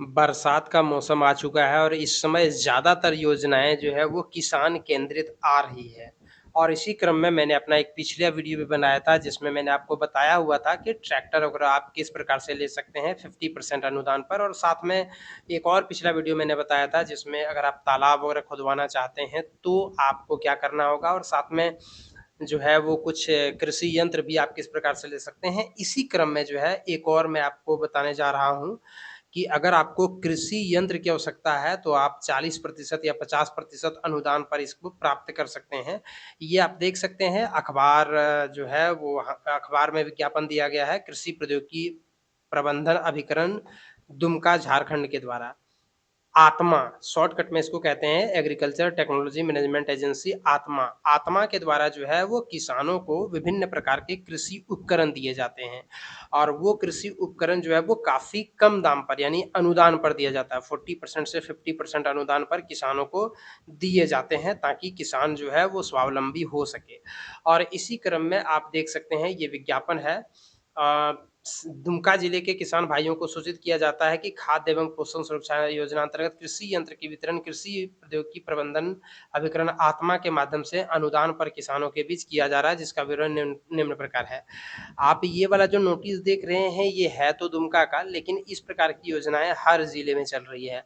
बरसात का मौसम आ चुका है और इस समय ज़्यादातर योजनाएँ जो है वो किसान केंद्रित आ रही है। और इसी क्रम में मैंने अपना एक पिछला वीडियो भी बनाया था जिसमें मैंने आपको बताया हुआ था कि ट्रैक्टर वगैरह आप किस प्रकार से ले सकते हैं 50% अनुदान पर, और साथ में एक और पिछला वीडियो मैंने बताया था जिसमें अगर आप तालाब वगैरह खुदवाना चाहते हैं तो आपको क्या करना होगा, और साथ में जो है वो कुछ कृषि यंत्र भी आप किस प्रकार से ले सकते हैं। इसी क्रम में जो है एक और मैं आपको बताने जा रहा हूँ कि अगर आपको कृषि यंत्र की आवश्यकता है तो आप 40% या 50% अनुदान पर इसको प्राप्त कर सकते हैं। ये आप देख सकते हैं अखबार जो है वो वहाँ अखबार में विज्ञापन दिया गया है, कृषि प्रौद्योगिकी प्रबंधन अभिकरण दुमका झारखंड के द्वारा। आत्मा, शॉर्टकट में इसको कहते हैं एग्रीकल्चर टेक्नोलॉजी मैनेजमेंट एजेंसी आत्मा। आत्मा के द्वारा जो है वो किसानों को विभिन्न प्रकार के कृषि उपकरण दिए जाते हैं, और वो कृषि उपकरण जो है वो काफ़ी कम दाम पर यानी अनुदान पर दिया जाता है। 40% से 50% अनुदान पर किसानों को दिए जाते हैं ताकि किसान जो है वो स्वावलंबी हो सके। और इसी क्रम में आप देख सकते हैं ये विज्ञापन है। दुमका जिले के किसान भाइयों को सूचित किया जाता है कि खाद्य एवं पोषण सुरक्षा योजना अंतर्गत कृषि यंत्र की वितरण कृषि प्रौद्योगिकी प्रबंधन अभिकरण आत्मा के माध्यम से अनुदान पर किसानों के बीच किया जा रहा है, जिसका विवरण निम्न प्रकार है। आप ये वाला जो नोटिस देख रहे हैं ये है तो दुमका का, लेकिन इस प्रकार की योजनाएं हर जिले में चल रही है।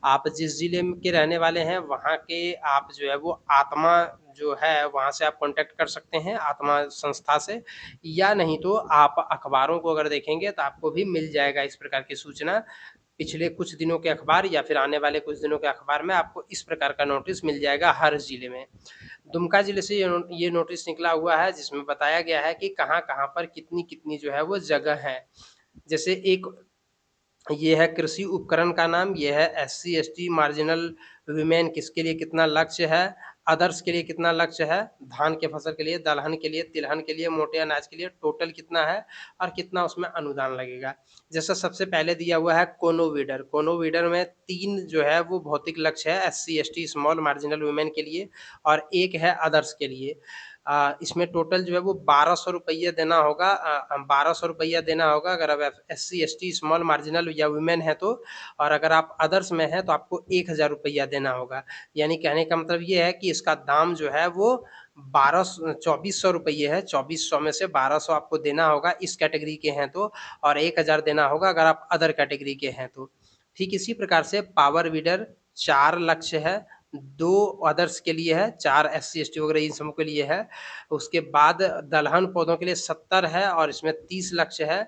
आप जिस जिले के रहने वाले हैं वहाँ के आप जो है वो आत्मा जो है वहाँ से आप कांटेक्ट कर सकते हैं आत्मा संस्था से, या नहीं तो आप अखबारों को अगर देखेंगे तो आपको भी मिल जाएगा इस प्रकार की सूचना। पिछले कुछ दिनों के अखबार या फिर आने वाले कुछ दिनों के अखबार में आपको इस प्रकार का नोटिस मिल जाएगा हर जिले में। दुमका जिले से ये नोटिस निकला हुआ है जिसमें बताया गया है कि कहाँ-कहाँ पर कितनी-कितनी जो है वो जगह है। जैसे एक ये है कृषि उपकरण का नाम, ये है एससी, एसटी, मार्जिनल वुमेन किसके लिए कितना लक्ष्य है, अदर्स के लिए कितना लक्ष्य है, धान के फसल के लिए, दलहन के लिए, तिलहन के लिए, मोटे अनाज के लिए टोटल कितना है और कितना उसमें अनुदान लगेगा। जैसा सबसे पहले दिया हुआ है कोनोवीडर, कोनोवीडर में 3 जो है वो भौतिक लक्ष्य है SC, ST, small marginal women के लिए, और एक है अदर्स के लिए। इसमें टोटल जो है वो ₹1200 देना होगा, ₹1200 देना होगा अगर आप एससी, एसटी, स्मॉल मार्जिनल या वुमेन है तो, और अगर आप अदर्स में हैं तो आपको ₹1000 देना होगा। यानी कहने का मतलब ये है कि इसका दाम जो है वो 2400 है, 2400 में से 1200 आपको देना होगा इस कैटेगरी के हैं तो, और 1000 देना होगा अगर आप अदर कैटेगरी के हैं तो। ठीक इसी प्रकार से पावर वीडर 4 लक्ष्य है, 2 अदर्स के लिए है, 4 एससी, एसटी वगैरह इन सबों के लिए है। उसके बाद दलहन पौधों के लिए 70 है और इसमें 30 लक्ष्य है,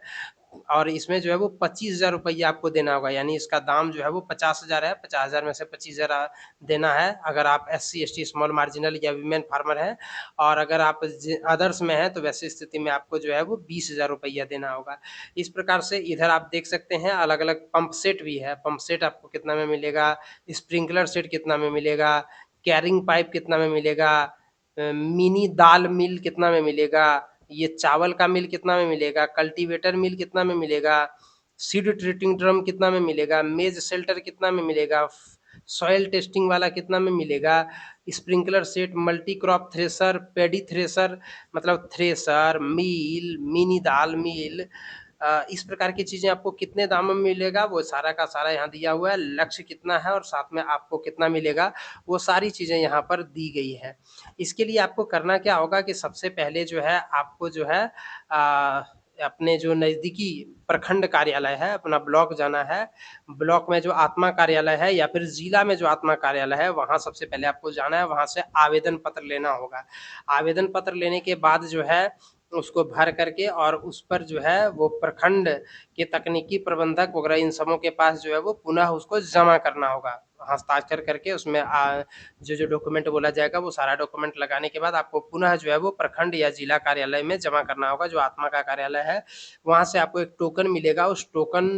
और इसमें जो है वो ₹25,000 आपको देना होगा, यानी इसका दाम जो है वो 50,000 है, 50,000 में से 25,000 देना है अगर आप एससी, एसटी, स्मॉल मार्जिनल या वीमेन फार्मर हैं, और अगर आप अदर्स में हैं तो वैसी स्थिति में आपको जो है वो ₹20,000 देना होगा। इस प्रकार से इधर आप देख सकते हैं अलग-अलग पंप सेट भी है, पंप सेट आपको कितना में मिलेगा, स्प्रिंकलर सेट कितना में मिलेगा, कैरिंग पाइप कितना में मिलेगा, मिनी दाल मिल कितना में मिलेगा, ये चावल का मिल कितना में मिलेगा, कल्टीवेटर मिल कितना में मिलेगा, सीड ट्रीटिंग ड्रम कितना में मिलेगा, मेज शेल्टर कितना में मिलेगा, सॉइल टेस्टिंग वाला कितना में मिलेगा, sprinkler set, multi crop thresher, paddy thresher, मतलब थ्रेशर, मिल, मिनी दाल मिल, इस प्रकार की चीज़ें आपको कितने दामों में मिलेगा वो सारा का सारा यहाँ दिया हुआ है, लक्ष्य कितना है और साथ में आपको कितना मिलेगा, वो सारी चीज़ें यहाँ पर दी गई है। इसके लिए आपको करना क्या होगा कि सबसे पहले जो है आपको जो है अपने जो नज़दीकी प्रखंड कार्यालय है, अपना ब्लॉक जाना है। ब्लॉक में जो आत्मा कार्यालय है या फिर ज़िला में जो आत्मा कार्यालय है, वहाँ सबसे पहले आपको जाना है, वहाँ से आवेदन पत्र लेना होगा। आवेदन पत्र लेने के बाद जो है उसको भर करके और उस पर जो है वो प्रखंड के तकनीकी प्रबंधक वगैरह इन सबों के पास जो है वो पुनः उसको जमा करना होगा। हस्ताक्षर करके उसमें जो डॉक्यूमेंट बोला जाएगा वो सारा डॉक्यूमेंट लगाने के बाद आपको पुनः जो है वो प्रखंड या जिला कार्यालय में जमा करना होगा, जो आत्मा का कार्यालय है। वहाँ से आपको एक टोकन मिलेगा, उस टोकन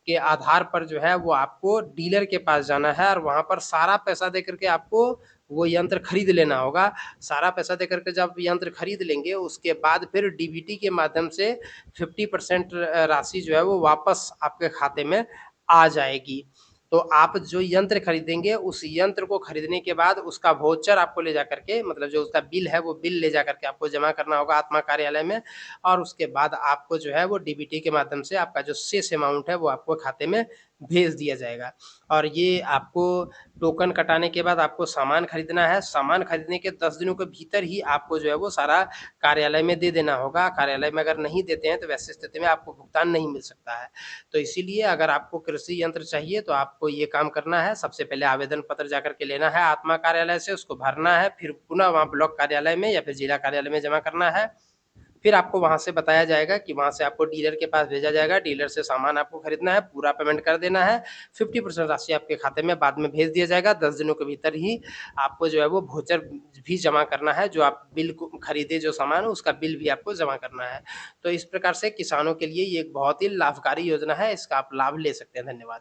के आधार पर जो है वो आपको डीलर के पास जाना है और वहाँ पर सारा पैसा दे करके आपको वो यंत्र खरीद लेना होगा। सारा पैसा दे करके जब यंत्र खरीद लेंगे उसके बाद फिर डीबीटी के माध्यम से 50% राशि जो है वो वापस आपके खाते में आ जाएगी। तो आप जो यंत्र खरीदेंगे उस यंत्र को खरीदने के बाद उसका वाउचर आपको ले जाकर के, मतलब जो उसका बिल है वो बिल ले जाकर के आपको जमा करना होगा आत्मा कार्यालय में, और उसके बाद आपको जो है वो डीबीटी के माध्यम से आपका जो शेष अमाउंट है वो आपको खाते में भेज दिया जाएगा। और ये आपको टोकन कटाने के बाद आपको सामान खरीदना है, सामान खरीदने के 10 दिनों के भीतर ही आपको जो है वो सारा कार्यालय में दे देना होगा। कार्यालय में अगर नहीं देते हैं तो वैसी स्थिति में आपको भुगतान नहीं मिल सकता है। तो इसीलिए अगर आपको कृषि यंत्र चाहिए तो आपको ये काम करना है, सबसे पहले आवेदन पत्र जाकर के लेना है आत्मा कार्यालय से, उसको भरना है, फिर पुनः वहाँ ब्लॉक कार्यालय में या फिर जिला कार्यालय में जमा करना है। फिर आपको वहाँ से बताया जाएगा कि वहाँ से आपको डीलर के पास भेजा जाएगा, डीलर से सामान आपको खरीदना है, पूरा पेमेंट कर देना है, 50% राशि आपके खाते में बाद में भेज दिया जाएगा, 10 दिनों के भीतर ही आपको जो है वो वाउचर भी जमा करना है, जो आप बिल को खरीदे जो सामान है उसका बिल भी आपको जमा करना है। तो इस प्रकार से किसानों के लिए ये एक बहुत ही लाभकारी योजना है, इसका आप लाभ ले सकते हैं। धन्यवाद।